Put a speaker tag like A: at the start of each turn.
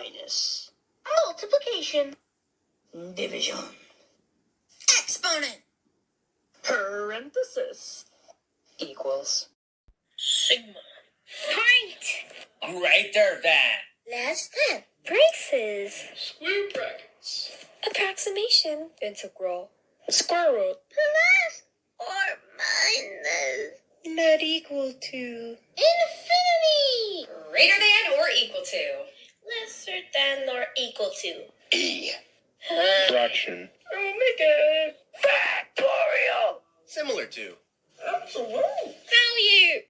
A: minus multiplication, division,
B: Exponent.
A: parenthesis, equals sigma.
B: Point.
C: Greater than.
B: Less than.
D: Braces.
A: Square brackets.
D: Approximation.
A: Integral. Square root.
B: Plus or minus.
D: Not equal to.
B: Infinity.
D: Greater than or equal to.
B: Lesser than or equal to.
C: E.
E: Fraction.
A: Omega. Factorial.
E: Similar to.
A: Absolute.
B: Value.